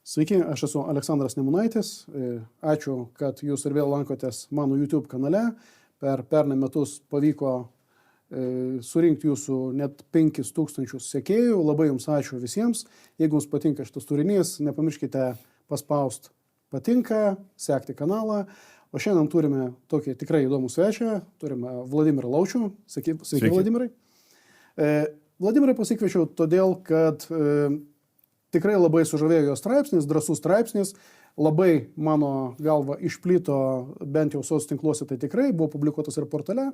Sveiki, aš esu Aleksandras Nemunaitis. Ačiū, kad jūs ir vėl lankotės mano YouTube kanale. Per pernai metus pavyko surinkti jūsų net 5000 sekėjų. Labai jums ačiū visiems. Jeigu jums patinka šitas turinys, nepamirškite paspausti patinka, sekti kanalą. O šiandien turime tokį tikrai įdomų svečią. Turime Vladimirą Laučių. Sveiki, Vladimirai. Vladimirai pasikviečiau todėl, kad tikrai labai sužavėjo jo straipsnis, drąsus straipsnis. Labai mano galva išplito bent jau soc tinkluose, tai tikrai buvo publikuotas ir portale.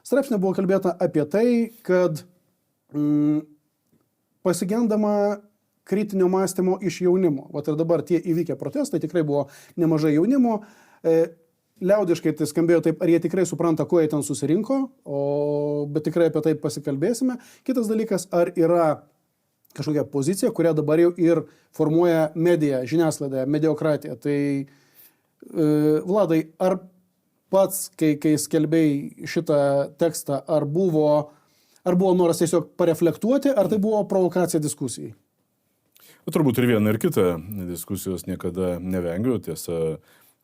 Straipsnė buvo kalbėta apie tai, kad pasigendama kritinio mąstymo iš jaunimo. Vat ir dabar tie įvykę protestai, tikrai buvo nemažai jaunimo. Liaudiškai tai skambėjo taip, ar jie tikrai supranta, ko jie ten susirinko, bet tikrai apie tai pasikalbėsime. Kitas dalykas, ar yra kažkokia pozicija, kurią dabar jau ir formuoja medija, žiniasklaida, mediokratija. Tai Vladai, ar pats, kai skelbėjai šitą tekstą, ar buvo noras tiesiog pareflektuoti, ar tai buvo provokacija diskusijai? Turbūt ir viena ir kita diskusijos niekada nevengiu. Tiesa,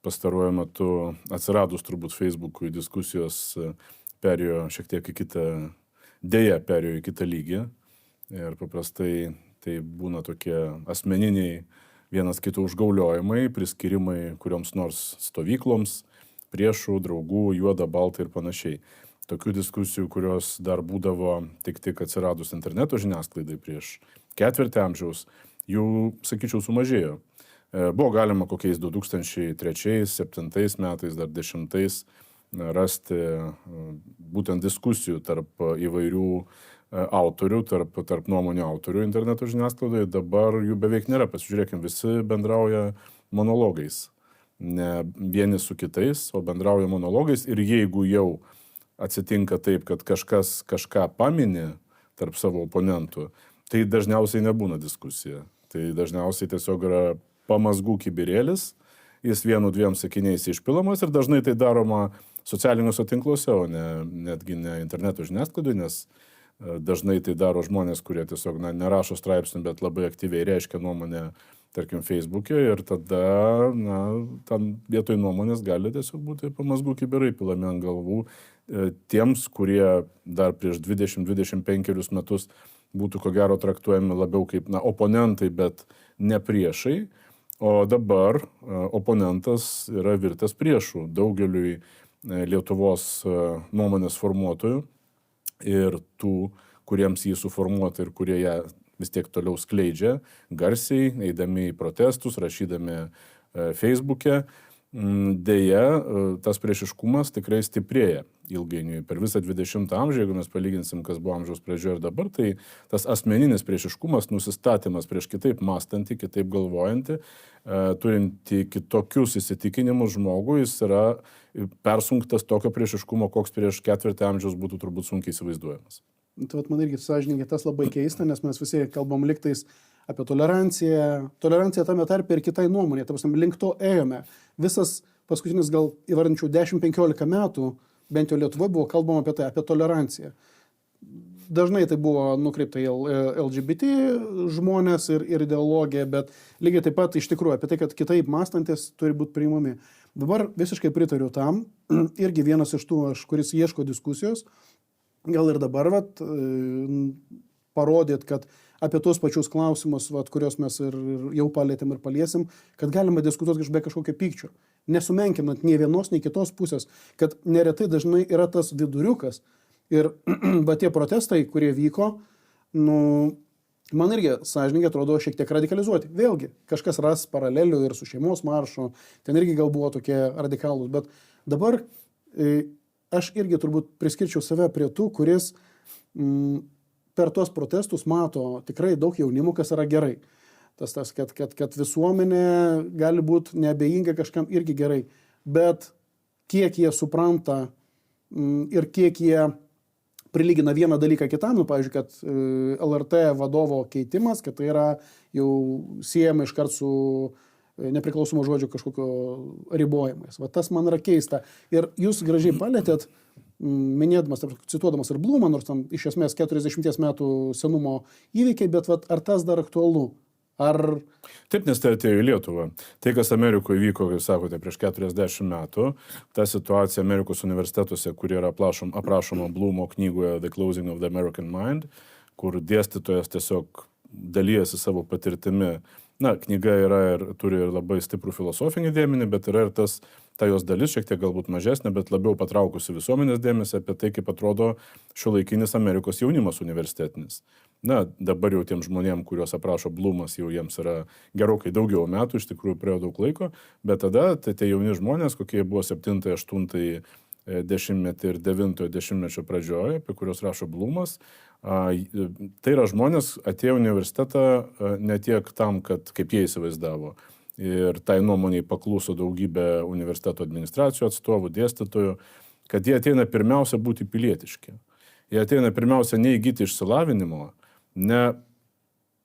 pastaruoju metu atsiradus turbūt Facebook'ui diskusijos perėjo šiek tiek į kitą, dėja perėjo į kitą lygį. Ir paprastai tai būna tokie asmeniniai vienas kito užgauliojimai, priskirimai kurioms nors stovykloms, priešų, draugų, juoda, balta ir panašiai. Tokių diskusijų, kurios dar būdavo tik atsiradus interneto žiniasklaidai prieš ketvirtį amžiaus, jų, sakyčiau, sumažėjo. Buvo galima kokiais 2003-2007 metais, dar 2010 rasti būtent diskusijų tarp įvairių autorių, tarp nuomonių autorių interneto žiniasklaidoje. Dabar jų beveik nėra. Pasižiūrėkime, visi bendrauja monologais. Ne vieni su kitais, o bendrauja monologais. Ir jeigu jau atsitinka taip, kad kažkas kažką pamini tarp savo oponentų, tai dažniausiai nebūna diskusija. Tai dažniausiai tiesiog yra pamazgų kibirėlis, jis 1-2 sakiniais išpilamas ir dažnai tai daroma socialiniuose tinkluose, o netgi ne interneto žiniasklaidoje, nes dažnai tai daro žmonės, kurie tiesiog nerašo straipsnių, bet labai aktyviai reiškia nuomonę, tarkim, Facebook'e, ir tada tam vietoj nuomonės gali tiesiog būti pamazgų kibirai pilami ant galvų tiems, kurie dar prieš 20-25 metus būtų ko gero traktuojami labiau kaip oponentai, bet ne priešai. O dabar oponentas yra virtas priešų daugeliui Lietuvos nuomonės formuotojų ir tų, kuriems jį suformuota ir kurie ją vis tiek toliau skleidžia, garsiai, eidami į protestus, rašydami Facebook'e. Deja, tas priešiškumas tikrai stiprėja ilgainiui. Per visą 20 amžių, jeigu mes palyginsim, kas buvo amžiaus pradžioje ir dabar, tai tas asmeninis priešiškumas, nusistatymas prieš kitaip mąstantį, kitaip galvojantį, turinti kitokius įsitikinimus žmogų, jis yra persunktas tokio priešiškumo, koks prieš ketvirtį amžiaus būtų turbūt sunkiai įsivaizduojamas. Tai man irgi sąžininkai tas labai keista, nes mes visi kalbam liktais apie toleranciją tame tarpe ir kitai nuomonė. Ta prasme, link to ėjome. Visas paskutinis gal įvardinčiau 10-15 metų, bent jau Lietuvoje buvo kalbama apie tai, apie toleranciją. Dažnai tai buvo nukreipta į LGBT žmonės ir ideologiją, bet lygiai taip pat iš tikrųjų apie tai, kad kitaip mąstantis turi būti priimami. Dabar visiškai pritariu tam, irgi vienas iš tų, kuris ieško diskusijos, gal ir dabar parodyt, kad apie tos pačius klausimus, kuriuos mes ir jau palėtėm ir paliesim, kad galima diskutuoti be kažkokio pykčio, nesumenkinant nei vienos, nei kitos pusės, kad neretai dažnai yra tas viduriukas. Ir tie protestai, kurie vyko, man irgi sąžininkai atrodo šiek tiek radikalizuoti. Vėlgi, kažkas ras paralelių ir su šeimos maršu, ten irgi gal buvo tokie radikalūs, bet dabar aš irgi turbūt priskirčiau save prie tų, kuris per tos protestus mato tikrai daug jaunimų, kas yra gerai. Kad visuomenė gali būti neabejinga kažkam irgi gerai, bet kiek jie supranta ir kiek jie prilygina vieną dalyką kitam, pavyzdžiui, kad LRT vadovo keitimas, kad tai yra jau siejama iškart su nepriklausomo žodžio kažkokio ribojimais. Tas man yra keista. Ir jūs gražiai palėtėt, minėdamas, cituodamas ir Blumą, nors tam iš esmės 40 metų senumo įvykiai, bet ar tas dar aktualu? Ar Taip, nes tai atėjo į Lietuvą. Tai, kas Amerikoje vyko, kaip sakote, prieš 40 metų, ta situacija Amerikos universitetuose, kuri yra aprašoma Bloomo knygoje The Closing of the American Mind, kur dėstytojas tiesiog dalyjasi savo patirtimi. Na, knyga yra ir turi ir labai stiprų filosofinį dėmenį, bet yra ir ta jos dalis, šiek tiek galbūt mažesnė, bet labiau patraukusi visuomenės dėmesį apie tai, kaip atrodo šiuolaikinis Amerikos jaunimas universitetinis. Na, dabar jau tiem žmonėm, kuriuos aprašo Bloomas, jau jiems yra gerokai daugiau metų, iš tikrųjų praėjo daug laiko, bet tada tie jauni žmonės, kokie buvo 7, 8 dešimtmetį ir 9 dešimtmečio pradžioje, apie kuriuos rašo Bloomas, tai yra žmonės atėjo į universitetą ne tiek tam, kad kaip jie įsivaizdavo. Ir tai nuomoniai pakluso daugybė universiteto administracijų atstovų, dėstytojų, kad jie ateina pirmiausia būti pilietiški. Jie ateina pirmiausia ne įgyti išsilavinimo, ne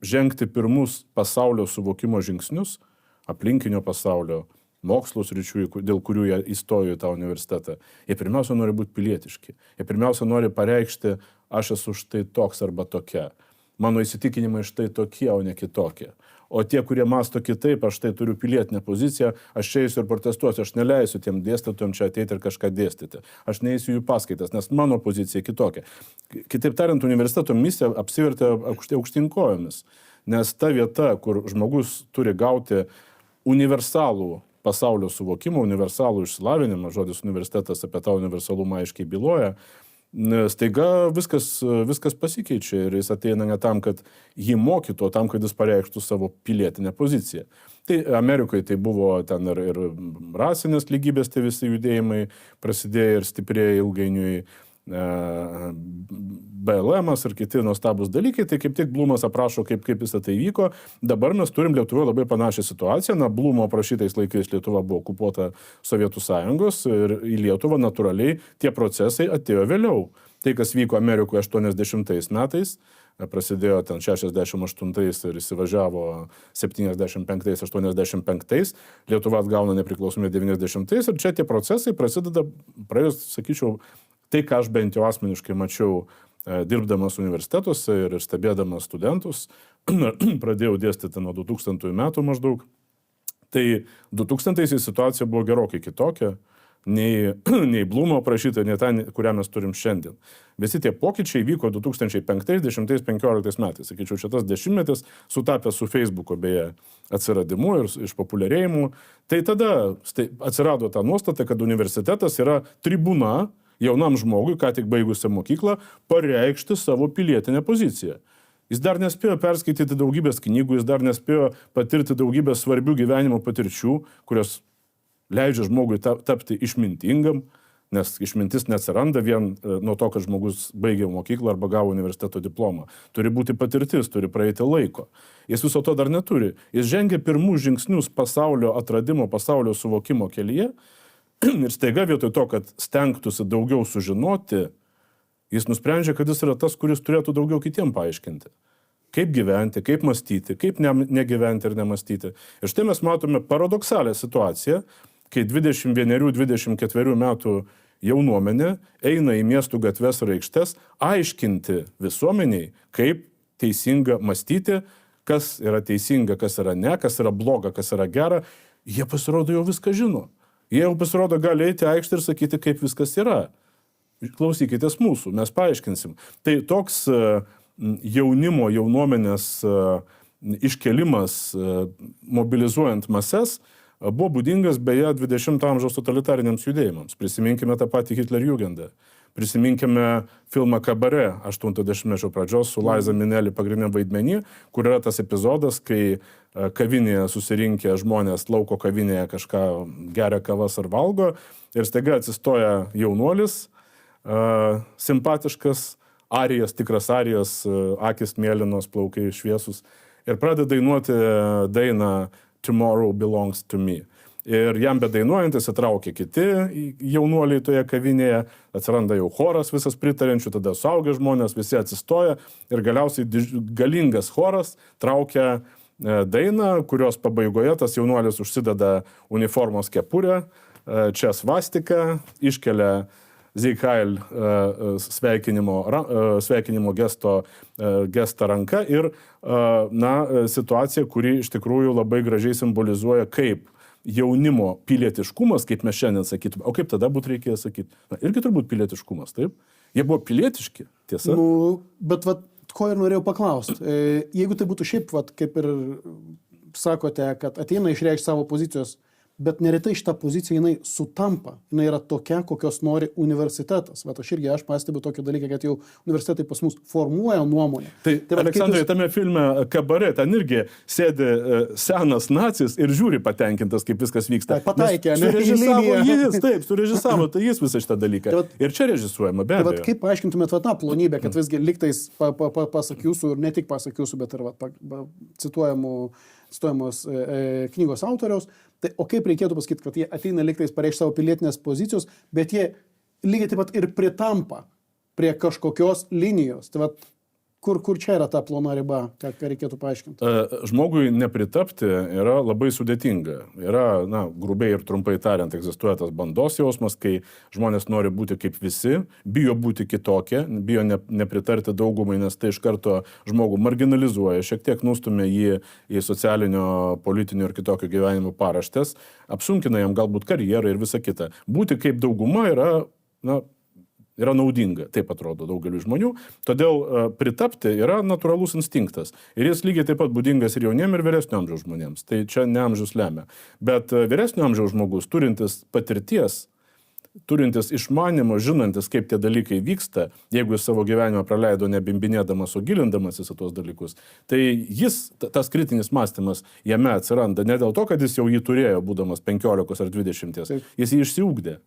žengti pirmus pasaulio suvokimo žingsnius, aplinkinio pasaulio, mokslo sričių, dėl kurių jie įstojo į tą universitetą. Jie pirmiausia nori būti pilietiški. Jie pirmiausia nori pareikšti, aš esu štai toks arba tokia. Mano įsitikinimai štai tokie, o ne kitokie. O tie, kurie mąsto kitaip, aš tai turiu pilietinę poziciją, aš čia eisiu ir protestuosiu, aš neleisiu tiem dėstytojams čia ateiti ir kažką dėstyti. Aš neįsiu jų paskaitas, nes mano pozicija kitokia. Kitaip tariant, universiteto misija apsivertė aukštyn kojomis, nes ta vieta, kur žmogus turi gauti universalų pasaulio suvokimą, universalų išsilavinimą, žodis universitetas apie tą universalumą aiškiai byloja, staiga viskas pasikeičia ir jis ateina ne tam, kad jį mokytų, o tam, kad jis pareikštų savo pilietinę poziciją. Tai Amerikoje tai buvo ten ir rasinės lygybės, tai visi judėjimai prasidėjo ir stiprėjo ilgainiui, BLM-as ir kiti nuostabus dalykai, tai kaip tik Bloomas aprašo, kaip visą tai vyko. Dabar mes turim Lietuvoje labai panašią situaciją. Na, Bloomo aprašytais laikais Lietuva buvo okupuota Sovietų Sąjungos ir į Lietuvą natūraliai tie procesai atėjo vėliau. Tai, kas vyko Amerikoje 80 metais, prasidėjo ten 68 ir įsivažiavo 75-85, Lietuva atgauna nepriklausomybę 90 ir čia tie procesai prasideda praėjus, sakyčiau, tai, ką aš bent jau asmeniškai mačiau dirbdamas universitetuose ir stebėdamas studentus, pradėjau dėstyti nuo 2000 metų maždaug, tai 2000-aisiais situacija buvo gerokai kitokia, nei Bloomo aprašyta, nei ta, kurią mes turim šiandien. Visi tie pokyčiai vyko 2005, 10, 15 metais. Sakyčiau, šitas dešimtmetis sutapė su Facebooko beje atsiradimu ir išpopuliarėjimu. Tai tada atsirado ta nuostata, kad universitetas yra tribūna jaunam žmogui, ką tik baigusiam mokyklą, pareikšti savo pilietinę poziciją. Jis dar nespėjo perskaityti daugybės knygų, jis dar nespėjo patirti daugybės svarbių gyvenimo patirčių, kurios leidžia žmogui tapti išmintingam, nes išmintis neatsiranda vien nuo to, kad žmogus baigė mokyklą arba gavo universiteto diplomą. Turi būti patirtis, turi praeiti laiko. Jis viso to dar neturi. Jis žengia pirmus žingsnius pasaulio atradimo, pasaulio suvokimo kelyje ir staiga vietoj to, kad stengtųsi daugiau sužinoti, jis nusprendžia, kad jis yra tas, kuris turėtų daugiau kitiem paaiškinti. Kaip gyventi, kaip mąstyti, kaip negyventi ir nemąstyti. Ir štai mes matome paradoksalią situaciją, kai 21-24 metų jaunuomenė eina į miestų gatves ir aikštes aiškinti visuomeniai, kaip teisinga mąstyti, kas yra teisinga, kas yra ne, kas yra bloga, kas yra gera. Jie pasirodo jau viską žino. Jie jau pasirodo gali eiti aikštę ir sakyti, kaip viskas yra. Klausykitės mūsų, mes paaiškinsim. Tai toks jaunuomenės iškelimas, mobilizuojant mases, buvo būdingas beje 20 amžiaus totalitariniams judėjimams. Prisiminkime tą patį Hitlerjugendą. Prisiminkime filmą Kabare 80-mečio pradžios su Liza Minnelli pagrindiniam vaidmenį, kur yra tas epizodas, kai kavinėje susirinkę žmonės lauko kavinėje kažką geria kavas ar valgo ir staiga atsistoja jaunuolis, simpatiškas, arijas, tikras arijas, akis mėlynos, plaukai šviesus ir pradeda dainuoti dainą Tomorrow Belongs to Me. Ir jam bedainuojantis atraukia kiti jaunuoliai toje kavinėje, atsiranda jau choras visas pritarančių, tada suaugę žmonės, visi atsistoja ir galiausiai galingas choras traukia dainą, kurios pabaigoje tas jaunuolis užsideda uniformos kepurę, čia svastiką, iškelia Zeikail sveikinimo gestą ranka ir situacija, kuri iš tikrųjų labai gražiai simbolizuoja, kaip jaunimo pilietiškumas, kaip mes šiandien sakytume, o kaip tada būtų reikėjo sakyti? Irgi turbūt pilietiškumas, taip? Jie buvo pilietiški, tiesa? Bet ko ir norėjau paklausti. Jeigu tai būtų šiaip, kaip ir sakote, kad ateina išreikšti savo pozicijos, bet neretai šitą poziciją jinai sutampa. Jinai yra tokia, kokios nori universitetas. Aš pastebiu tokį dalyką, kad jau universitetai pas mus formuoja nuomonę. Tai Aleksandrai, tame filme Kabare, ten irgi sėdi senas nacis ir žiūri patenkintas, kaip viskas vyksta. Pataikė, surežisavo tai jis visą šitą dalyką. Ir čia režisuojama, be abejo. Kaip paaiškintumėt tą plonybę, kad visgi liktais pasak jūsų, ir ne tik pasak jūsų, bet ir cituojamos knygos autoriaus. Tai, o kaip reikėtų pasakyti, kad jie ateina liktais pareikšti savo pilietinės pozicijos, bet jie lygiai taip pat ir pritampa prie kažkokios linijos. Tai kur čia yra ta plona riba, ką reikėtų paaiškinti? Žmogui nepritapti yra labai sudėtinga. Yra, grubiai ir trumpai tariant, egzistuoja tas bandos jausmas, kai žmonės nori būti kaip visi, bijo būti kitokie, bijo nepritarti daugumai, nes tai iš karto žmogų marginalizuoja, šiek tiek nustumia jį į socialinio, politinio ir kitokio gyvenimo paraštės, apsunkina jam galbūt karjerą ir visa kita. Būti kaip dauguma yra naudinga, taip atrodo daugeliu žmonių, todėl pritapti yra natūralus instinktas. Ir jis lygiai taip pat būdingas ir jauniem, ir vyresnio amžiaus žmonėms. Tai čia ne amžius lemia. Bet vyresnio amžiaus žmogus, turintis patirties, turintis išmanimo, žinantis, kaip tie dalykai vyksta, jeigu jis savo gyvenimą praleido nebimbinėdamas, o gilindamasis į tuos dalykus, tai tas kritinis mąstymas jame atsiranda ne dėl to, kad jis jau jį turėjo, būdamas 15 ar 20, jis jį išsiugdė.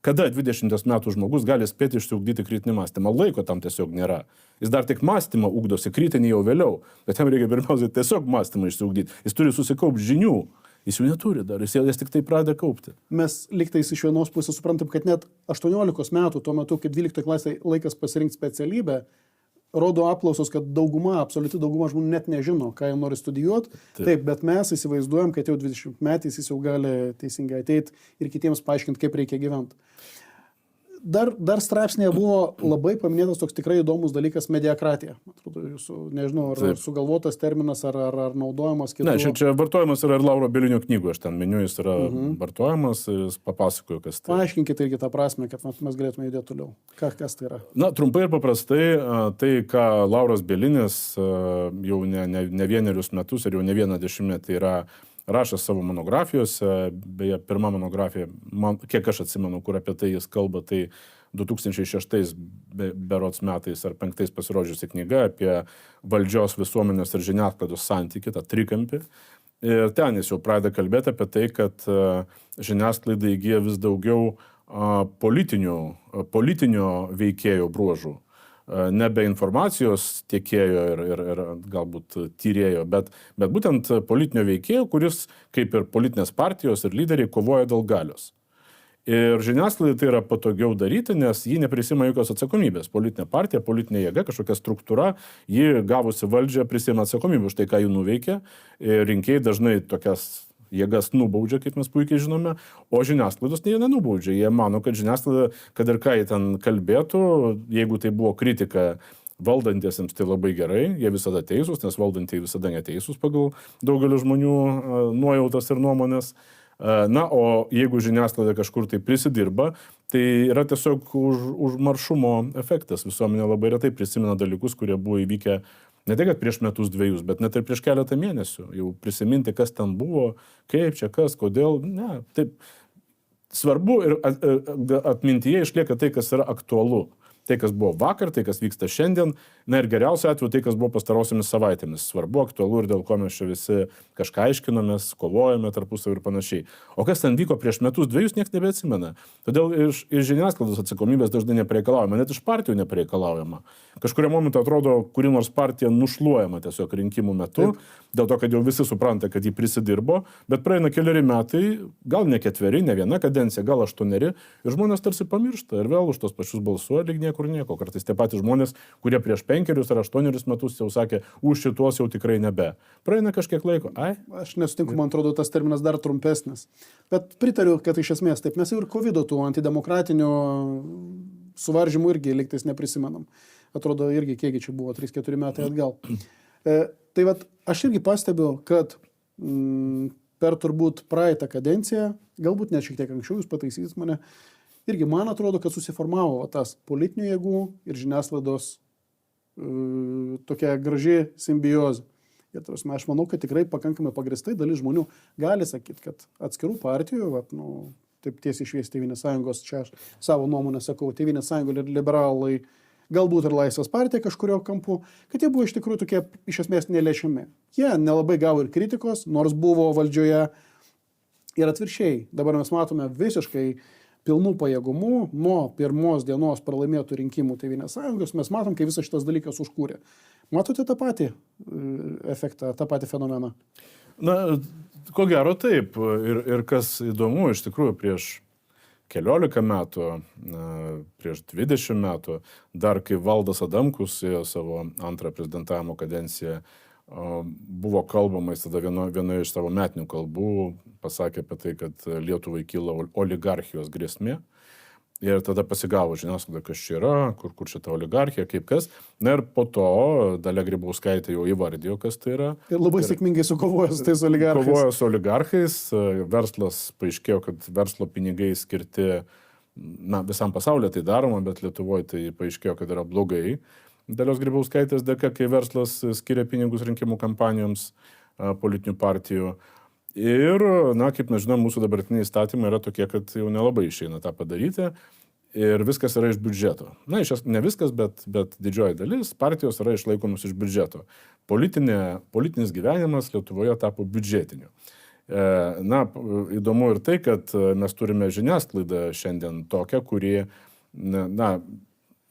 Kada 20 metų žmogus gali spėti išsiugdyti kritinį mąstymą? Laiko tam tiesiog nėra. Jis dar tik mąstymą ugdosi, kritinį jau vėliau, bet jam reikia pirmiausiai tiesiog mąstymą išsiugdyti. Jis turi susikaupti žinių, jis jų neturi dar, jis tik tai pradeda kaupti. Mes liktais iš vienos pusės suprantam, kad net 18 metų, tuo metu, kaip 12 klasė laikas pasirinkti specialybę, rodo apklausos, kad absoliuti dauguma žmonių net nežino, ką jie nori studijuoti. Taip, bet mes įsivaizduojam, kad jau 20 metais jis jau gali teisingai ateiti ir kitiems paaiškinti, kaip reikia gyventi. Dar straipsnėje buvo labai paminėtas toks tikrai įdomus dalykas – mediakratija. Atrodo, jūsų, nežinau, ar sugalvotas terminas, ar naudojamas kitų. Ne, čia vartojamas yra ir Lauro Bielinio knygų, aš ten miniu, jis yra vartojamas ir jis papasakojo, kas tai. Paaiškinkite irgi tą prasme, kad mes galėtume judėti toliau. Kas tai yra? Trumpai ir paprastai, tai, ką Lauras Bielinis jau ne vienerius metus ir jau ne vieną dešimtmetį yra rašęs savo monografijose, beje, pirma monografija, kiek aš atsimenu, kur apie tai jis kalba, tai 2006 berods metais ar 2005 pasirodžiusi knyga apie valdžios, visuomenės ir žiniasklaidos santykį, tą trikampį. Ir ten jis jau pradeda kalbėti apie tai, kad žiniasklaida įgyja vis daugiau politinio veikėjo bruožų. Nebe informacijos tiekėjo ir galbūt tyrėjo, bet būtent politinio veikėjo, kuris, kaip ir politinės partijos ir lyderiai, kovoja dėl galios. Ir žiniasklaidai tai yra patogiau daryti, nes ji neprisima jokios atsakomybės. Politinė partija, politinė jėga, kažkokia struktūra, ji gavusi valdžią prisima atsakomybę už tai, ką ji nuveikė. Ir rinkėjai dažnai tokias jėgas nubaudžia, kaip mes puikiai žinome, o žiniasklaidos jie nenubaudžia. Jie mano, kad žiniasklaida, kad ir ką jie ten kalbėtų, jeigu tai buvo kritika valdantiesiems, tai labai gerai, jie visada teisūs, nes valdantieji visada neteisūs pagal daugelio žmonių nuojautas ir nuomonės. O jeigu žiniasklaida kažkur tai prisidirba, tai yra tiesiog užmaršumo efektas. Visuomenė labai retai prisimena dalykus, kurie buvo įvykę ne tai, kad prieš metus dviejus, bet net ir prieš keletą mėnesių. Jau prisiminti, kas ten buvo, kaip čia, kas, kodėl. Ne, taip. Svarbu ir atmintyje išlieka tai, kas yra aktualu. Tai, kas buvo vakar, tai, kas vyksta šiandien, ir geriausiu atveju tai, kas buvo pastarosiamis savaitėmis. Svarbu, aktualu ir dėl ko mes čia visi kažką aiškinomės, kovojame tarpusavį ir panašiai. O kas ten vyko prieš metus, dviejus, niekas nebeatsimena. Todėl iš žiniasklaidos atsakomybės dažnai nepareikalaujama, net iš partijų nepareikalaujama. Kažkuria momentu atrodo, kuri nors partija nušluojama tiesiog rinkimų metu, dėl to, kad jau visi supranta, kad jį prisidirbo, bet praeina keliari metai, gal ne 4, ne 1 kadencija, gal 8, ir žmonės tarsi pamiršta ir vėl už tos pačius balsuoja, lyg niekur nieko. Kartais tie patys žmonės, kurie prieš 5 ar 8 metus jau sakė, už šitos jau tikrai nebe. Praeina kažkiek laiko. Aš nesutinku, man atrodo, tas terminas dar trumpesnis. Bet pritariu, kad iš esmės taip, mes jau ir COVID tų antidemokratinių suvaržymų irgi liktais neprisimenam. Atrodo, irgi kiekgi čia buvo 3-4 metai atgal. Tai vat, aš irgi pastebiu, kad per turbūt praeitą kadenciją, galbūt net šiek tiek anksčiau, jūs pataisysit mane, irgi man atrodo, kad susiformavo tas politinių jėgų ir žiniasklaidos tokia graži simbiozė. Ir aš manau, kad tikrai pakankamai pagristai dalis žmonių gali sakyti, kad atskirų partijų, vat, taip tiesiai švies Tėvynės sąjungos, čia aš savo nuomonę sakau, Tėvynės sąjunga ir liberalai, galbūt ir Laisvės partija kažkurio kampu, kad jie buvo iš tikrųjų tokie iš esmės neliečiami. Jie nelabai gavo ir kritikos, nors buvo valdžioje ir atvirkščiai. Dabar mes matome visiškai pilnų pajėgumų nuo pirmos dienos pralaimėtų rinkimų Tėvynės sąjungos, mes matom, kai visas šitas dalykas užkūrė. Matote tą patį efektą, tą patį fenomeną? Na, ko gero taip. Ir kas įdomu, iš tikrųjų, prieš keliolika metų, prieš 20 metų, dar kai Valdas Adamkus ėjo savo antrą prezidentavimo kadenciją, buvo kalbama, jis tada vienoje iš savo metinių kalbų pasakė apie tai, kad Lietuvai kyla oligarchijos grėsmė. Ir tada pasigavo žiniasklaida, kas čia yra, kur šita oligarchija, kaip kas. Na ir po to Dalia Grybauskaitė jau įvardijo, kas tai yra. Ir labai sėkmingai sukovojo su tais oligarchais. Kovojo su oligarchais. Verslas, paaiškėjo, kad verslo pinigai skirti, visam pasaulyje tai daroma, bet Lietuvoje tai paaiškėjo, kad yra blogai. Dalios Grybauskaitės dėka, kai verslas skiria pinigus rinkimų kampanijoms politinių partijų. Ir, kaip mes žinom, mūsų dabartiniai įstatymai yra tokie, kad jau nelabai išeina tą padaryti ir viskas yra iš biudžeto. Ne viskas, bet didžioji dalis partijos yra išlaikomus iš biudžeto. Politinis gyvenimas Lietuvoje tapo biudžetiniu. Įdomu ir tai, kad mes turime žiniasklaidą šiandien tokią, kuri,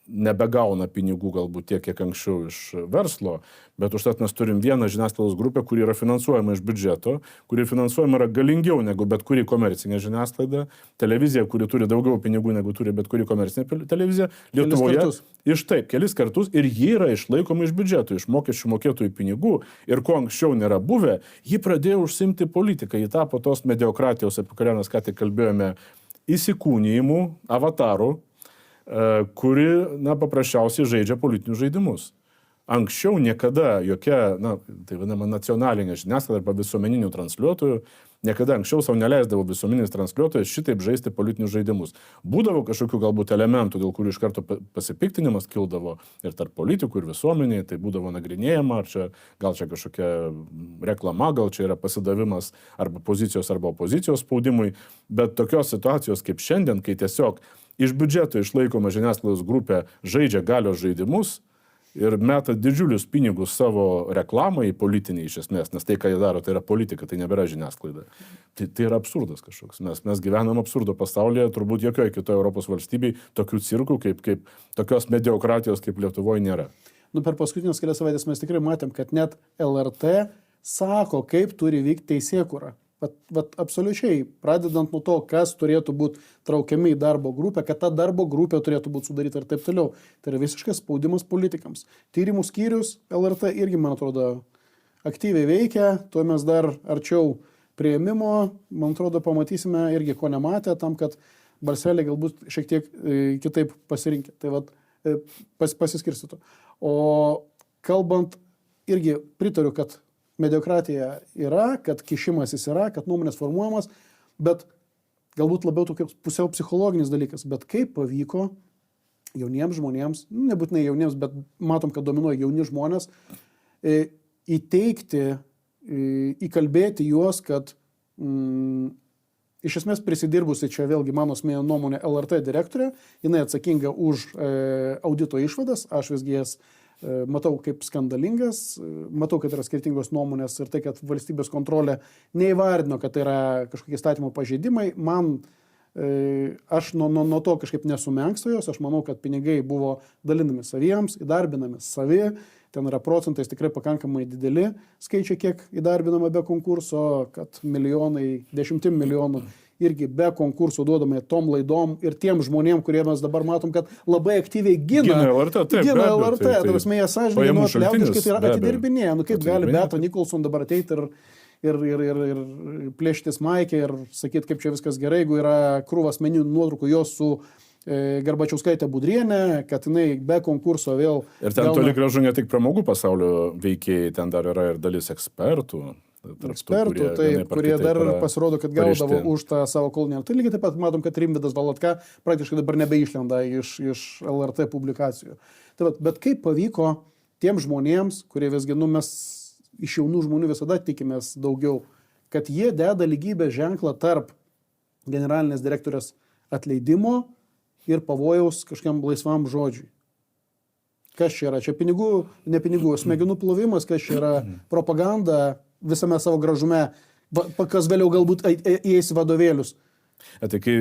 nebegauna pinigų galbūt tiek, kiek anksčiau iš verslo, bet užtat mes turim vieną žiniasklaidos grupę, kuri yra finansuojama iš biudžeto, kuri finansuojama yra galingiau negu bet kuri komercinė žiniasklaida, televizija, kuri turi daugiau pinigų negu turi bet kuri komercinė televizija, Lietuvoje kelis kartus ir ji yra išlaikoma iš biudžeto, iš mokesčių mokėtojų pinigų ir ko anksčiau nėra buvę, ji pradėjo užsimti politiką, ji tapo tos mediokratijos, apie kurią mes ką tik kalbėjome, įsikūnijimų, avatarų, kuri, paprasčiausiai žaidžia politinius žaidimus. Anksčiau niekada jokia, tai vadinama nacionalinė žiniasklaida arba visuomeninių transliuotojų, niekada anksčiau savo neleisdavo visuomeninis transliuotojas šitaip žaisti politinius žaidimus. Būdavo kažkokių galbūt elementų, dėl kurių iš karto pasipiktinimas kildavo ir tarp politikų, ir visuomeniai, tai būdavo nagrinėjama, gal čia kažkokia reklama, gal čia yra pasidavimas arba pozicijos arba opozicijos spaudimui, bet tokios situacijos kaip šiandien, kai tiesiog iš biudžeto išlaikoma žiniasklaidos grupė žaidžia galios žaidimus ir meta didžiulius pinigus savo reklamai politiniai iš esmės, nes tai, ką jie daro, tai yra politika, tai nebėra žiniasklaida. Tai yra absurdas kažkoks. Mes gyvenam absurdo pasaulyje, turbūt jokioje kitoje Europos valstybėje tokių cirkų, kaip tokios mediokratijos kaip Lietuvoje nėra. Per paskutinės kelias savaitės mes tikrai matėm, kad net LRT sako, kaip turi vykti teisėkūra. Vat absoliučiai, pradedant nuo to, kas turėtų būti traukiami į darbo grupę, kad ta darbo grupė turėtų būti sudaryta ir taip toliau. Tai yra visiškas spaudimas politikams. Tyrimų skyrius LRT irgi, man atrodo, aktyviai veikia, tuo mes dar arčiau priėmimo, man atrodo, pamatysime irgi ko nematė, tam, kad balseliai galbūt šiek tiek kitaip pasirinkė. Tai vat pasiskirstytų. O kalbant, irgi pritariu, kad mediokratija yra, kad kišimasis yra, kad nuomonės formuojamas, bet galbūt labiau tokia pusiau psichologinis dalykas. Bet kaip pavyko jauniems žmonėms, nebūtinai jauniems, bet matom, kad dominuoja jauni žmonės, įteikti, įkalbėti juos, kad iš esmės prisidirbusi čia vėlgi mano asmeninė nuomonė LRT direktorė, jinai atsakinga už audito išvadas, aš visgi jas matau kaip skandalingas, matau, kad yra skirtingos nuomonės ir tai, kad valstybės kontrolė neįvardino, kad tai yra kažkokie įstatymo pažeidimai. Aš nuo to kažkaip nesumenkstu jos, aš manau, kad pinigai buvo dalinami saviems, įdarbinami savi, ten yra procentais tikrai pakankamai dideli skaičiai, kiek įdarbinama be konkurso, kad milijonai, 10 milijonų irgi be konkursų duodame tom laidom ir tiem žmonėm, kurie mes dabar matom, kad labai aktyviai gina LRT, tai jie sąžininkai, liaudiškai tai yra atidirbinėję. Kaip gali Beata Nicholson dabar ateiti ir plėštis maikę ir sakyti, kaip čia viskas gerai, jeigu yra krūvas meninių nuotraukų jos su Garbačiauskaitę Budrienę, kad jinai be konkurso vėl... Ir ten toli gražu ne tik pramogų pasaulio veikėjai, ten dar yra ir dalis ekspertų. Ekspertų, kurie dar pasirodo, kad gaudavo už tą savo kolonėlį. Tai lygiai taip pat matom, kad Rimvydas Valatka praktiškai dabar nebeišlenda iš LRT publikacijų. Tai bet kaip pavyko tiem žmonėms, kurie visgi, mes iš jaunų žmonių visada tikimės daugiau, kad jie deda lygybės ženklą tarp generalinės direktorės atleidimo ir pavojaus kažkiam laisvam žodžiui. Kas čia yra? Čia pinigų, ne pinigų, smegenų plovimas, kas čia yra propaganda visame savo gražume, kas vėliau galbūt įeis į vadovėlius. Tai kai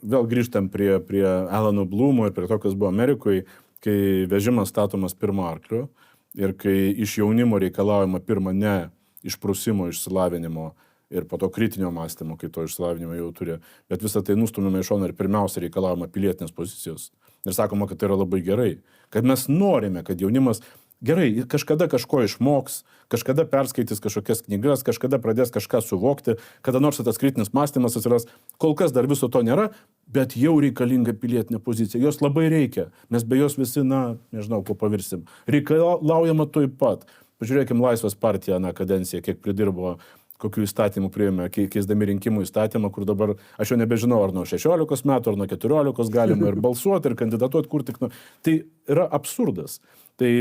vėl grįžtam prie Alano Blumo ir prie to, kas buvo Amerikoje, kai vežimas statomas pirmo arkliu ir kai iš jaunimo reikalaujama pirma ne išprusimo, išsilavinimo ir po to kritinio mąstymo, kai to išsilavinimo jau turi, bet visą tai nustumėme iš šono ir pirmiausia reikalaujama pilietinės pozicijos. Ir sakoma, kad tai yra labai gerai, kad mes norime, kad jaunimas gerai, kažkada kažko išmoks, kažkada perskaitys kažkokias knygas, kažkada pradės kažką suvokti, kada nors tas kritinis mąstymas atsiras. Kol kas dar viso to nėra, bet jau reikalinga pilietinė pozicija. Jos labai reikia, mes be jos visi, nežinau, ko pavirsim. Reikalaujama tuoj pat. Pažiūrėkim Laisvės partiją, kadenciją, kiek pridirbo, kokių įstatymų priėmė, keisdami rinkimų įstatymą, kur dabar, aš jau nebežinau, ar nuo 16 metų, ar nuo 14 galima ir balsuoti, ir kandidatuoti, kur tik. Tai yra absurdas. Tai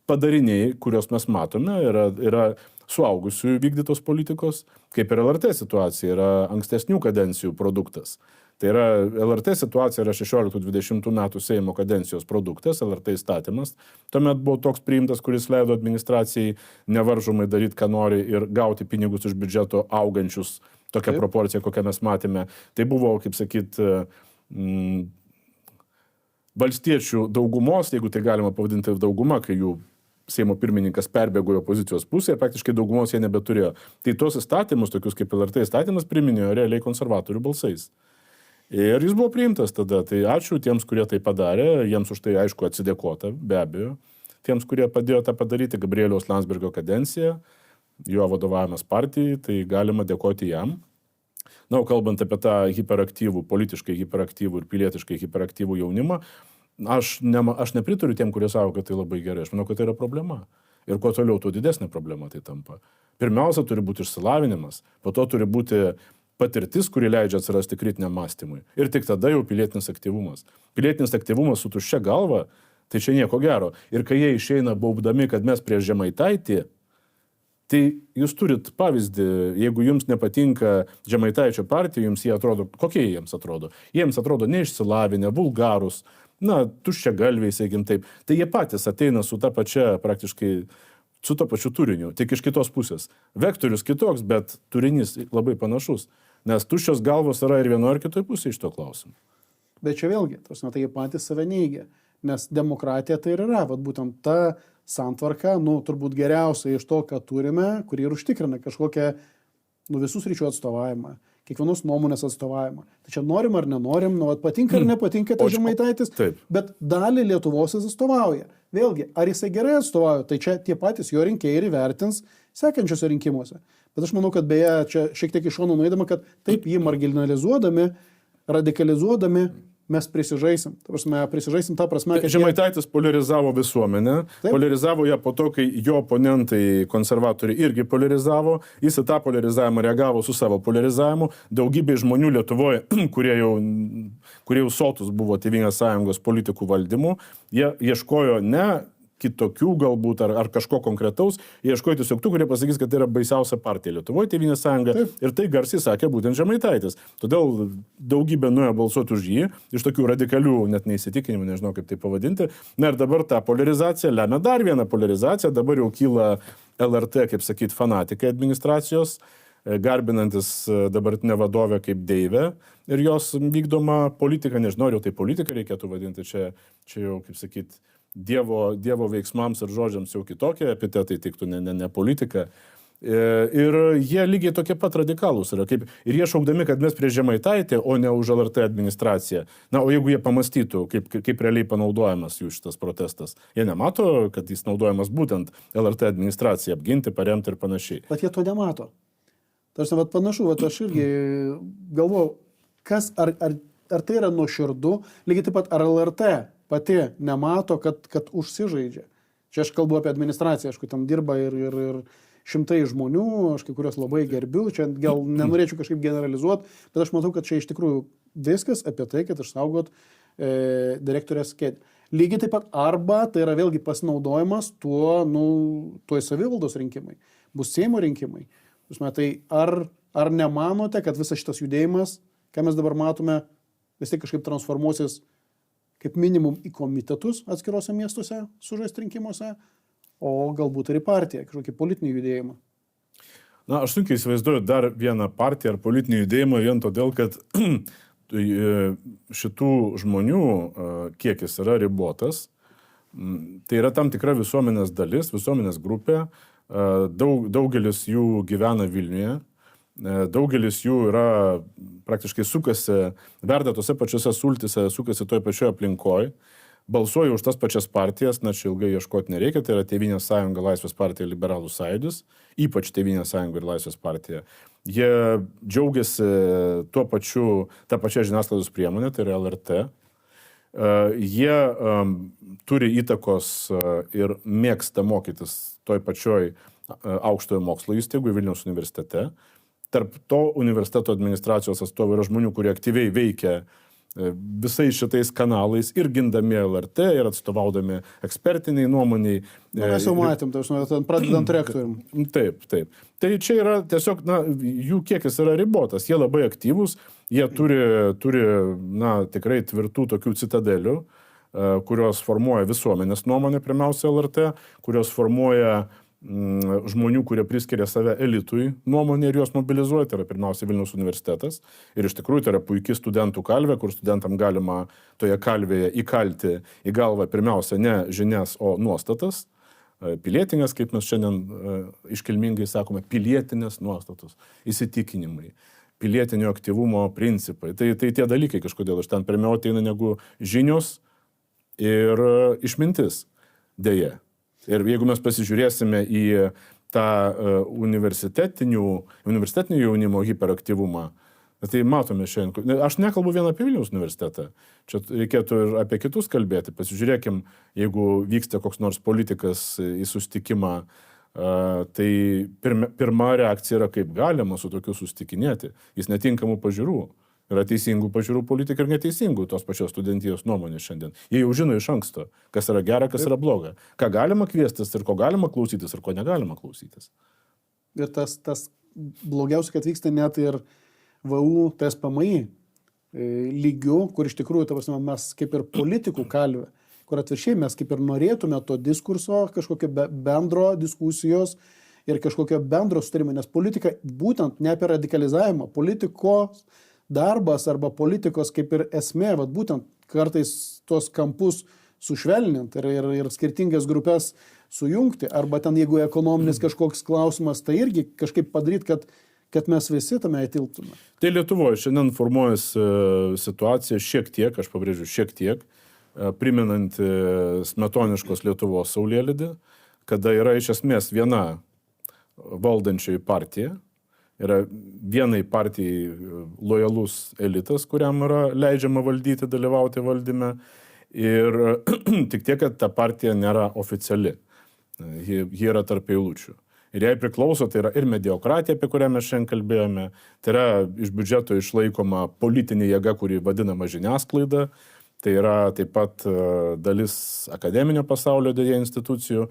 padariniai, kuriuos mes matome, yra suaugusių vykdytos politikos, kaip ir LRT situacija, yra ankstesnių kadencijų produktas. Tai yra LRT situacija yra 16-20 metų Seimo kadencijos produktas, LRT įstatymas. Tuomet buvo toks priimtas, kuris leido administracijai nevaržomai daryti, ką nori ir gauti pinigus iš biudžeto augančius tokią proporciją, kokią mes matėme. Tai buvo, kaip sakyt, valstiečių daugumos, jeigu tai galima pavadinti dauguma, kai jų Seimo pirmininkas perbėgo į opozicijos pusę ir praktiškai daugumos jie nebeturėjo. Tai tos įstatymus, tokius kaip LRT įstatymas, priminėjo realiai konservatorių balsais. Ir jis buvo priimtas tada. Tai ačiū tiems, kurie tai padarė, jiems už tai aišku atsidėkota, be abejo. Tiems, kurie padėjo tą padaryti, Gabrieliaus Landsbergio kadencija, jo vadovavimas partijai, tai galima dėkoti jam. Na, o kalbant apie tą hiperaktyvų, politiškai hiperaktyvų ir pilietiškai hiperaktyvų jaunimą, aš nepritariu tiem, kurie sako, kad tai labai gerai. Aš manau, kad tai yra problema. Ir kuo toliau, tuo didesnė problema tai tampa. Pirmiausia, turi būti išsilavinimas, po to turi būti patirtis, kuri leidžia atsirasti kritiniam mąstymui. Ir tik tada jau pilietinis aktyvumas. Pilietinis aktyvumas su tuščia galva, tai čia nieko gero. Ir kai jie išeina baubdami, kad mes prieš Žemaitaitį, tai jūs turit pavyzdį, jeigu jums nepatinka Žemaitaičio partija, jums jie atrodo, kokie jiems atrodo? Jiems atrodo neišsilavinę, vulgarūs, tuščia galviai, sakykim taip. Tai jie patys ateina su ta pačia praktiškai su to pačiu turiniu, tik iš kitos pusės. Vektorius kitoks, bet turinys labai panašus. Nes tuščios galvos yra ir vienoje ir kitoje pusėje iš to klausimų. Bet čia vėlgi, tai jie patys save neigia. Nes demokratija tai ir yra, būtent ta santvarka, turbūt geriausia iš to, ką turime, kuri ir užtikrina kažkokią visų sričių atstovavimą, kiekvienos nuomonės atstovavimą. Tai čia norim ar nenorim, patinka ar nepatinka tas Žemaitaitis, bet dalį Lietuvos jis atstovauja. Vėlgi, ar jisai gerai atstovauja, tai čia tie patys jo rinkėjai ir įvertins sekančiuose rinkimuose. Bet aš manau, kad beje, čia šiek tiek iš šono nueidama, kad taip jį marginalizuodami, radikalizuodami, mes prisižaisim. Prisižaisim tą prasme, kad... Žemaitaitis polarizavo visuomenę, polarizavo ją po to, kai jo oponentai konservatoriai irgi polarizavo, jis į tą polarizavimą reagavo su savo polarizavimu. Daugybė žmonių Lietuvoje, kurie jau sotus buvo Tėvynės sąjungos politikų valdymu, jie ieškojo ne kitokių galbūt ar kažko konkretaus, jie ieškojo tiesiog tų, kurie pasakys, kad tai yra baisiausia partija Lietuvoje, Tėvynės sąjunga. Ir tai garsiai sakė būtent Žemaitaitis. Todėl daugybė nuėjo balsuoti už jį, iš tokių radikalių, net neįsitikinimų, nežinau kaip tai pavadinti. Na ir dabar ta polarizacija lemia dar vieną polarizaciją. Dabar jau kyla LRT, kaip sakyt, fanatikai administracijos, garbinantis dabartinę vadovę kaip deivę ir jos vykdoma politika, nežinau, jau tai politika reikėtų vadinti, čia jau, kaip sakyt, Dievo veiksmams ir žodžiams jau kitokie epitetai tiktų, ne politika. Ir jie lygiai tokie pat radikalūs yra. Ir jie šaukdami, kad mes prieš Žemaitaitį, o ne už LRT administraciją. Na, o jeigu jie pamastytų, kaip realiai panaudojamas jų šitas protestas, jie nemato, kad jis naudojamas būtent LRT administraciją apginti, paremti ir panašiai. Bet jie to nemato. Tarsi, panašu, aš irgi galvoju, kas ar ar tai yra nuoširdu, lygiai taip pat ar LRT pati nemato, kad užsižaidžia. Čia aš kalbu apie administraciją, aišku, tam dirba ir šimtai žmonių, aš kai kurios labai gerbiu, čia gal nenorėčiau kažkaip generalizuoti, bet aš matau, kad čia iš tikrųjų viskas apie tai, kad išsaugot direktorės kėdę. Lygiai taip pat arba tai yra vėlgi pasinaudojimas tuo savivaldos rinkimai, bus Seimo rinkimai. Tai ar nemanote, kad visas šitas judėjimas, ką mes dabar matome, vis tiek kažkaip transformuosis kaip minimum į komitetus atskiruose miestuose sužaisti rinkimuose, o galbūt ir į partiją, kažkokį politinį judėjimą? Na, aš sunkiai įsivaizduoju dar vieną partiją ar politinį judėjimą vien todėl, kad šitų žmonių kiekis yra ribotas. Tai yra tam tikra visuomenės dalis, visuomenės grupė. Daugelis jų gyvena Vilniuje. Daugelis jų yra praktiškai sukasi, verda tose pačiose sultise, sukasi toj pačioje aplinkoje, balsuoja už tas pačias partijas, na čia ilgai ieškoti nereikia, tai yra Tėvynės sąjunga, Laisvės partija, Liberalų sąjūdis, ypač Tėvynės sąjunga ir Laisvės partija. Jie džiaugiasi tą pačią žiniasklaidos priemonę, tai yra LRT. Jie turi įtakos ir mėgsta mokytis toj pačioj aukštojo mokslo įstaigų Vilniaus universitete. Tarp to universiteto administracijos atstovų yra žmonių, kurie aktyviai veikia visais šitais kanalais ir gindami LRT, ir atstovaudami ekspertiniai nuomoniai. Mes jau matėm, pradedant rektorium. Taip. Tai čia yra tiesiog, jų kiekis yra ribotas, jie labai aktyvūs, jie turi tikrai tvirtų tokių citadelių, kurios formuoja visuomenės nuomonę, pirmiausia LRT, kurios formuoja žmonių, kurie priskiria save elitui nuomonė ir juos mobilizuoja, tai yra pirmiausia Vilniaus universitetas. Ir iš tikrųjų tai yra puikiai studentų kalvė, kur studentam galima toje kalvėje įkalti į galvą pirmiausia ne žinias, o nuostatas. Pilietinės, kaip mes šiandien iškilmingai sakome, pilietinės nuostatos, įsitikinimai, pilietinio aktyvumo principai. Tai tie dalykai kažkodėl iš ten pirmiau ateina negu žinios ir išmintis, dėja. Ir jeigu mes pasižiūrėsime į tą universitetinio jaunimo hiperaktyvumą, tai matome šiandien. Aš nekalbu vien apie Vilniaus universitetą. Čia reikėtų ir apie kitus kalbėti. Pasižiūrėkim, jeigu vyksta koks nors politikas į susitikimą, tai pirma reakcija yra, kaip galima su tokiu susitikinėti. Jis netinkamų pažiūrų. Yra teisingų pažiūrų politikai ir neteisingų tos pačios studentijos nuomonės šiandien. Jie jau žino iš anksto, kas yra gera, kas yra bloga. Ką galima kviestis ir ko galima klausytis ir ko negalima klausytis. Ir tas blogiausia, kad vyksta net ir VU TSPMI lygių, kur iš tikrųjų, mes kaip ir politikų kalvė, kur atviršiai mes kaip ir norėtume to diskurso, kažkokio bendro diskusijos ir kažkokio bendro sutarimo, nes politika būtent ne apie radikalizavimą, politikos darbas arba politikos kaip ir esmė, būtent kartais tuos kampus sušvelninti ir skirtingas grupės sujungti, arba ten jeigu ekonominis kažkoks klausimas, tai irgi kažkaip padaryti, kad mes visi tame įtilptume. Tai Lietuvoje šiandien formuojasi situacija šiek tiek, aš pabrėžiu šiek tiek, primenant smetoniškos Lietuvos saulėlydį, kada yra iš esmės viena valdančioji partija, yra vienai partijai lojalus elitas, kuriam yra leidžiama valdyti, dalyvauti valdyme. Ir tik tiek, kad ta partija nėra oficiali. Ji yra tarp eilučių. Ir jai priklauso, tai yra ir mediokratija, apie kurią mes šiandien kalbėjome, tai yra iš biudžeto išlaikoma politinė jėga, kuri vadinama žiniasklaida, tai yra taip pat dalis akademinio pasaulio dėja institucijų.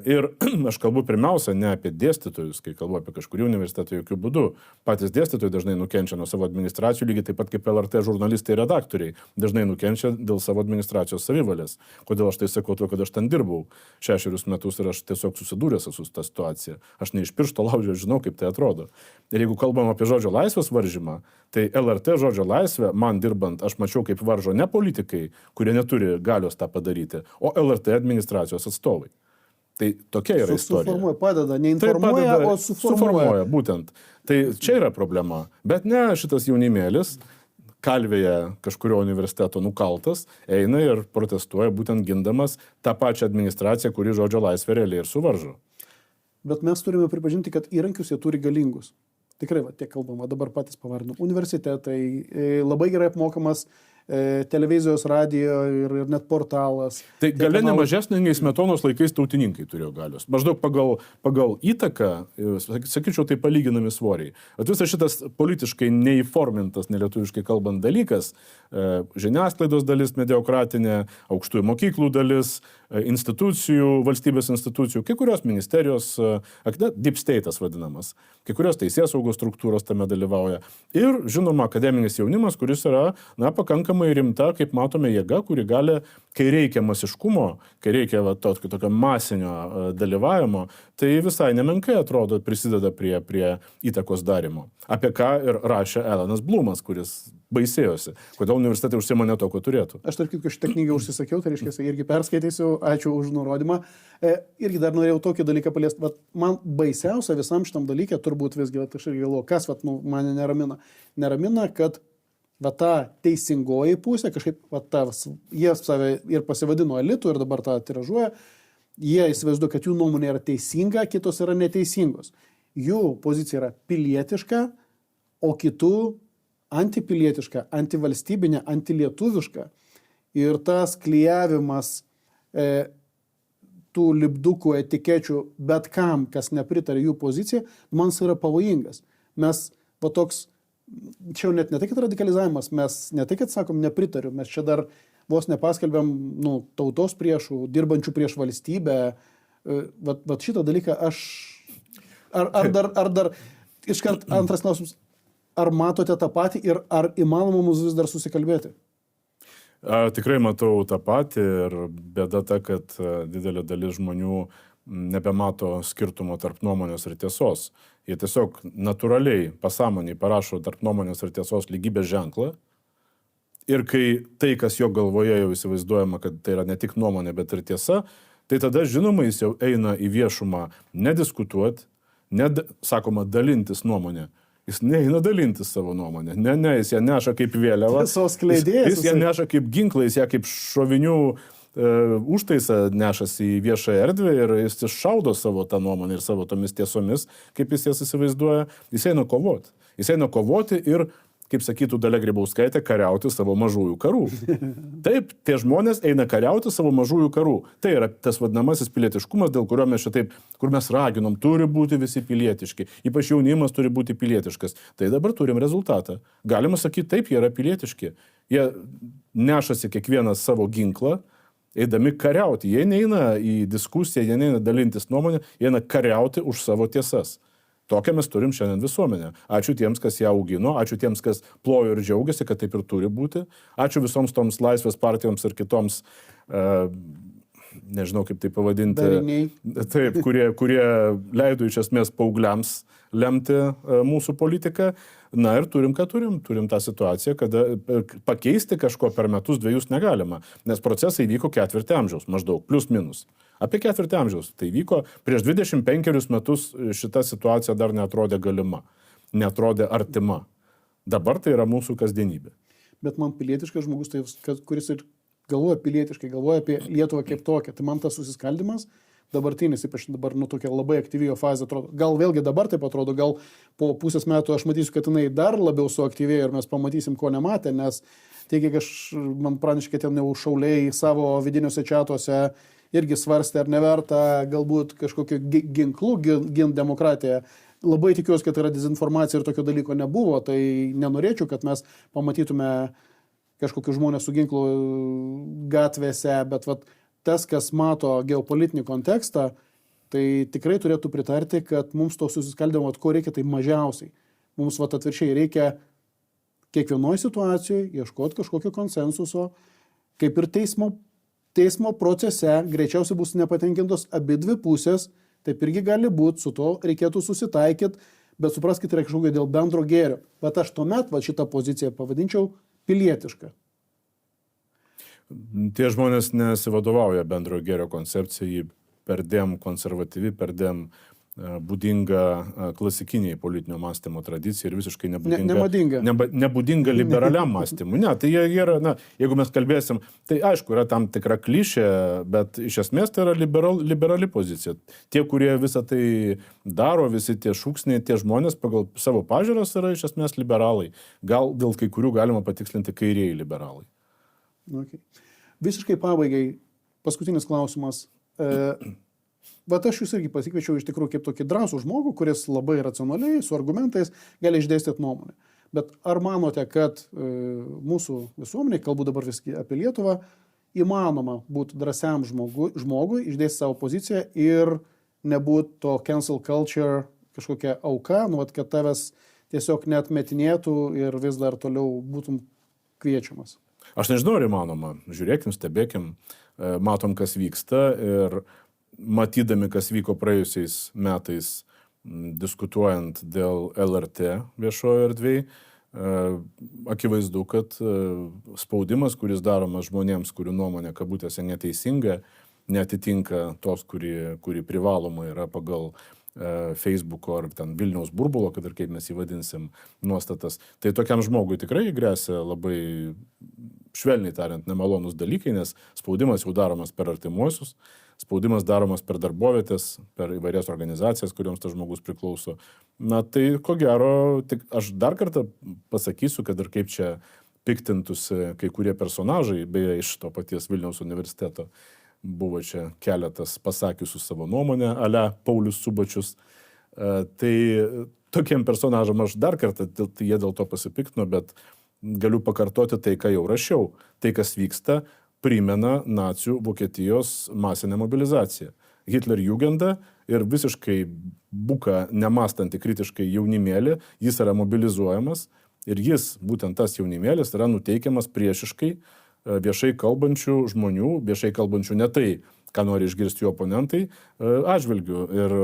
Ir aš kalbu pirmiausia ne apie dėstytojus, kai kalbu apie kažkurį universitetą, jokių būdų. Patys dėstytojai dažnai nukenčia nuo savo administracijų, lygiai taip pat kaip LRT žurnalistai ir redaktoriai dažnai nukenčia dėl savo administracijos savivalės. Kodėl aš tai sakau, to, kad aš ten dirbau 6 metus ir aš tiesiog susidūręs su tą situaciją. Aš ne iš piršto laužio žinau, kaip tai atrodo. Ir jeigu kalbam apie žodžio laisvės varžymą, tai LRT žodžio laisvę man dirbant aš mačiau kaip varžo ne politikai, kurie neturi galios tą padaryti, o LRT administracijos atstovai. Tai tokia yra istorija. Suformuoja, padeda, neinformuoja, o suformuoja. Būtent. Tai čia yra problema. Bet ne šitas jaunimėlis, kalvėje kažkurio universiteto nukaltas, eina ir protestuoja, būtent gindamas tą pačią administraciją, kuri žodžio laisvę realiai ir suvaržo. Bet mes turime pripažinti, kad įrankius jie turi galingus. Tikrai, va, tiek kalbama, dabar patys pavardinam. Universitetai, labai gerai apmokamas televizijos, radijo ir net portalas. Tai Tie galia kanalai- nemažesnė nei Smetonos laikais tautininkai turėjo galios. Maždaug pagal įtaką, sakyčiau, tai palyginami svoriai. At visas šitas politiškai neįformintas, nelietuviškai kalbant dalykas, žiniasklaidos dalis mediokratinė, aukštųjų mokyklų dalis, institucijų, valstybės institucijų, kai kurios ministerijos, deep state'as vadinamas, kai kurios teisėsaugos struktūros tame dalyvauja. Ir, žinoma, akademinis jaunimas, kuris yra, pakankamai rimta, kaip matome, jėga, kuri gali, kai reikia masiškumo, kai reikia tokio masinio dalyvavimo, tai visai nemenkai atrodo prisideda prie įtakos darimo. Apie ką ir rašė Alanas Blumas, kuris baisėjosi, kodėl universitetai užsiima ne to, ko turėtų. Aš tarp kitko šitą knygą užsisakiau, tai reiškia, irgi perskaitysiu, ačiū už nurodymą. Irgi dar norėjau tokį dalyką paliesti, bet man baisiausia visam šitam dalykė turbūt visgi, aš irgi galvoju, kas mane neramina. Neramina, kad ta teisingoji pusė, kažkaip jie save ir pasivadino elitu ir dabar tą tiražuoja, jie įsivaizduoja, kad jų nuomonė yra teisinga, kitos yra neteisingos. Jų pozicija yra pilietiška, o kitų antipilietiška, antivalstybinė, antilietuviška. Ir tas klijavimas tų lipdukų etikečių bet kam, kas nepritarė jų pozicijai, man jis yra pavojingas. Mes toks, čia jau net ne tai, kad radikalizavimas, mes ne tai, kad sakom nepritariu, mes čia dar vos nepaskelbėm tautos priešų, dirbančių prieš valstybę. Šitą dalyką aš... Ar dar iškart antras klausimas, ar matote tą patį ir ar įmanoma mums vis dar susikalbėti? Tikrai matau tą patį ir bėda ta, kad didelė dalis žmonių nebemato skirtumo tarp nuomonės ir tiesos. Jie tiesiog natūraliai, pasąmoniai parašo tarp nuomonės ir tiesos lygybės ženklą. Ir kai tai, kas jo galvoje jau įsivaizduojama, kad tai yra ne tik nuomonė, bet ir tiesa, tai tada, žinoma, jis jau eina į viešumą nediskutuoti, sakoma, dalintis nuomonę. Jis neina dalintis savo nuomonę. Ne, jis ją neša kaip vėliava. Tiesos skleidėjas. Jis ją neša kaip ginklą, jis ją kaip šovinių užtaisą nešasi į viešą erdvę ir jis šaudo savo tą nuomonę ir savo tomis tiesomis, kaip jis jas įsivaizduoja. Jis eina kovoti. Jis eina kovoti ir, kaip sakytų Dalia Grybauskaitė, kariauti savo mažųjų karų. Taip, tie žmonės eina kariauti savo mažųjų karų. Tai yra tas vadinamasis pilietiškumas, dėl kurio mes šitaip, kur mes raginom, turi būti visi pilietiški. Ypač jaunimas turi būti pilietiškas. Tai dabar turim rezultatą. Galima sakyti, taip, jie yra pilietiški. Jie nešasi kiekvienas savo ginklą, eidami kariauti. Jie neina į diskusiją, jie neina dalintis nuomonę, jie eina kariauti už savo tiesas. Tokią mes turim šiandien visuomenę. Ačiū tiems, kas ją augino, ačiū tiems, kas plojo ir džiaugiasi, kad taip ir turi būti. Ačiū visoms toms laisvės partijoms ir kitoms, nežinau kaip tai pavadinti, taip, kurie leido iš esmės paaugliams lemti mūsų politiką. Na ir turim, ką turim. Turim tą situaciją, kada pakeisti kažko per metus, dviejus negalima. Nes procesai vyko 4 amžiaus, maždaug, plus minus. Apie 4 amžiaus. Tai vyko prieš 25 metus šita situacija dar neatrodė galima, neatrodė artima. Dabar tai yra mūsų kasdienybė. Bet man pilietiškas žmogus, tai, kuris ir galvoja pilietiškai, galvoja apie Lietuvą kaip tokią, tai man tas susiskaldimas dabartinis, ypač dabar tokia labai aktyvi jo fazė atrodo. Gal vėlgi dabar taip atrodo, gal po pusės metų aš matysiu, kad jinai dar labiau suaktyvėjo ir mes pamatysim, ko nematė, nes tiek, kiek man pranešė, kad ten jau šauliai savo vidiniuose čatuose irgi svarstė, ar neverta galbūt kažkokiu ginklu ginti demokratiją. Labai tikiuosi, kad yra dezinformacija ir tokio dalyko nebuvo, tai nenorėčiau, kad mes pamatytume kažkokius žmonės su ginklu gatvėse, bet tas, kas mato geopolitinį kontekstą, tai tikrai turėtų pritarti, kad mums to susiskaldimo, ko reikia, tai mažiausiai. Mums atvirkščiai reikia kiekvienoje situacijoje ieškoti kažkokio konsensuso, kaip ir teismo procese greičiausiai bus nepatenkintos abi dvi pusės, taip irgi gali būti, su to reikėtų susitaikyti, bet supraskite, yra kažkokia dėl bendro gėrio. Bet aš tuomet šitą poziciją pavadinčiau pilietišką. Tie žmonės nesivadovauja bendro gėrio koncepcija, jį perdėm konservatyvi, perdėm būdinga klasikiniai politinio mąstymo tradicijai ir visiškai Nemadinga. nebūdinga liberaliam mąstymui. Ne, tai jie yra, na, jeigu mes kalbėsim, tai aišku, yra tam tikra klišė, bet iš esmės tai yra liberali pozicija. Tie, kurie visą tai daro, visi tie šūksniai, tie žmonės pagal savo pažiūras yra iš esmės liberalai. Gal dėl kai kurių galima patikslinti kairieji liberalai. Okay. Visiškai pabaigai, paskutinis klausimas. Bet aš jūs irgi pasikviečiau iš tikrųjų kaip tokį drąsų žmogų, kuris labai racionaliai, su argumentais gali išdėstyti nuomonę. Bet ar manote, kad mūsų visuomenė, kalbu dabar viskai apie Lietuvą, įmanoma būti drąsiam žmogui išdėstyti savo poziciją ir nebūti to cancel culture kažkokia auka, nu, kad tavęs tiesiog net metinėtų ir vis dar toliau būtum kviečiamas? Aš nežinau, ar įmanoma. Žiūrėkim, stebėkim, matom, kas vyksta ir matydami, kas vyko praėjusiais metais, diskutuojant dėl LRT viešojo erdvėje, akivaizdu, kad spaudimas, kuris daromas žmonėms, kurių nuomonė kabutėse neteisinga, neatitinka tos, kuri privaloma yra pagal Facebooko ar ten Vilniaus burbulo, kad ir kaip mes jį vadinsim, nuostatas. Tai tokiam žmogui tikrai grėsia labai, švelniai tariant, nemalonus dalykai, nes spaudimas jau daromas per artimuosius, spaudimas daromas per darbovietės, per įvairias organizacijas, kuriuoms tas žmogus priklauso. Na tai ko gero, tik aš dar kartą pasakysiu, kad ir kaip čia piktintųsi kai kurie personažai, beje, iš to paties Vilniaus universiteto, buvo čia keletas pasakiusių savo nuomonę, ale Paulius Subačius. Tai tokiem personažam aš dar kartą, jie dėl to pasipiktino, bet galiu pakartoti tai, ką jau rašiau. Tai, kas vyksta, primena nacių Vokietijos masinę mobilizaciją. Hitlerjugendą ir visiškai buką, nemąstantį kritiškai jaunimėlį, jis yra mobilizuojamas ir jis, būtent tas jaunimėlis, yra nuteikiamas priešiškai viešai kalbančių žmonių, viešai kalbančių ne tai, ką nori išgirsti jų oponentai, atžvilgių ir,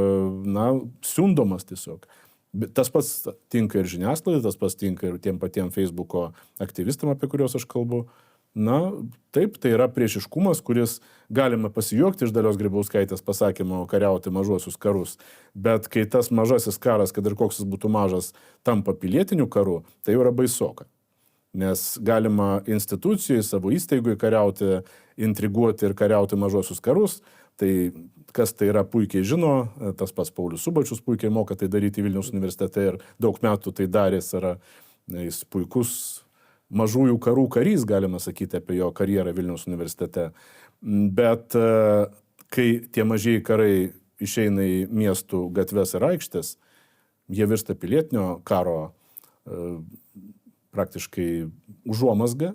na, siundomas tiesiog. Tas pats tinka ir žiniasklaidai, tas pats tinka ir tiem patiem Facebooko aktyvistam, apie kuriuos aš kalbu. Na, taip, tai yra priešiškumas, kuris galima pasijuokti iš Dalios Grybauskaitės pasakymo kariauti mažuosius karus, bet kai tas mažasis karas, kad ir koks jis būtų mažas, tampa pilietiniu karu, tai jau yra baisoka. Nes galima institucijai, savo įstaigui kariauti, intriguoti ir kariauti mažuosius karus, tai kas tai yra puikiai žino, tas pats Paulius Subačius puikiai moka tai daryti Vilniaus universitete ir daug metų tai daręs yra, jis puikus mažųjų karų karys, galima sakyti apie jo karjerą Vilniaus universitete. Bet kai tie mažieji karai išeina į miestų gatves ir aikštės, jie virsta pilietinio karo praktiškai užuomazga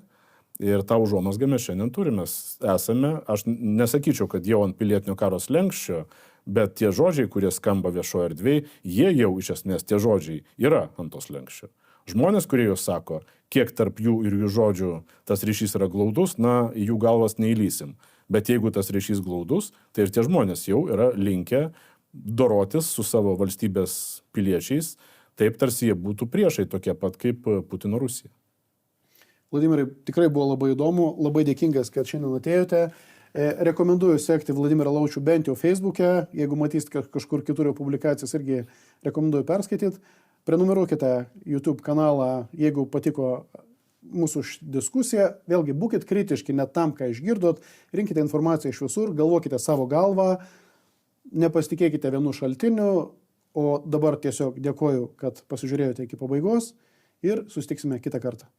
ir tą užuomazgą mes šiandien turime. Esame, aš nesakyčiau, kad jau ant pilietinio karo slenkščio, bet tie žodžiai, kurie skamba viešoje erdvėje, jie jau iš esmės tie žodžiai yra ant tos slenkščio. Žmonės, kurie jūs sako, kiek tarp jų ir jų žodžių tas ryšys yra glaudus, na, į jų galvas neįlysim. Bet jeigu tas ryšys glaudus, tai ir tie žmonės jau yra linkę dorotis su savo valstybės piliečiais, taip tarsi jie būtų priešai tokie pat kaip Putino Rusija. Vladimirai, tikrai buvo labai įdomu, labai dėkingas, kad šiandien atėjote. Rekomenduoju sekti Vladimirą Laučių bent jau Facebook'e, jeigu matysite kažkur kitur jo publikacijas, irgi rekomenduoju perskaityti. Prenumeruokite YouTube kanalą, jeigu patiko mūsų diskusija. Vėlgi, būkite kritiški net tam, ką išgirdot, rinkite informaciją iš visur, galvokite savo galvą, nepasitikėkite vienu šaltiniu, o dabar tiesiog dėkoju, kad pasižiūrėjote iki pabaigos ir susitiksime kitą kartą.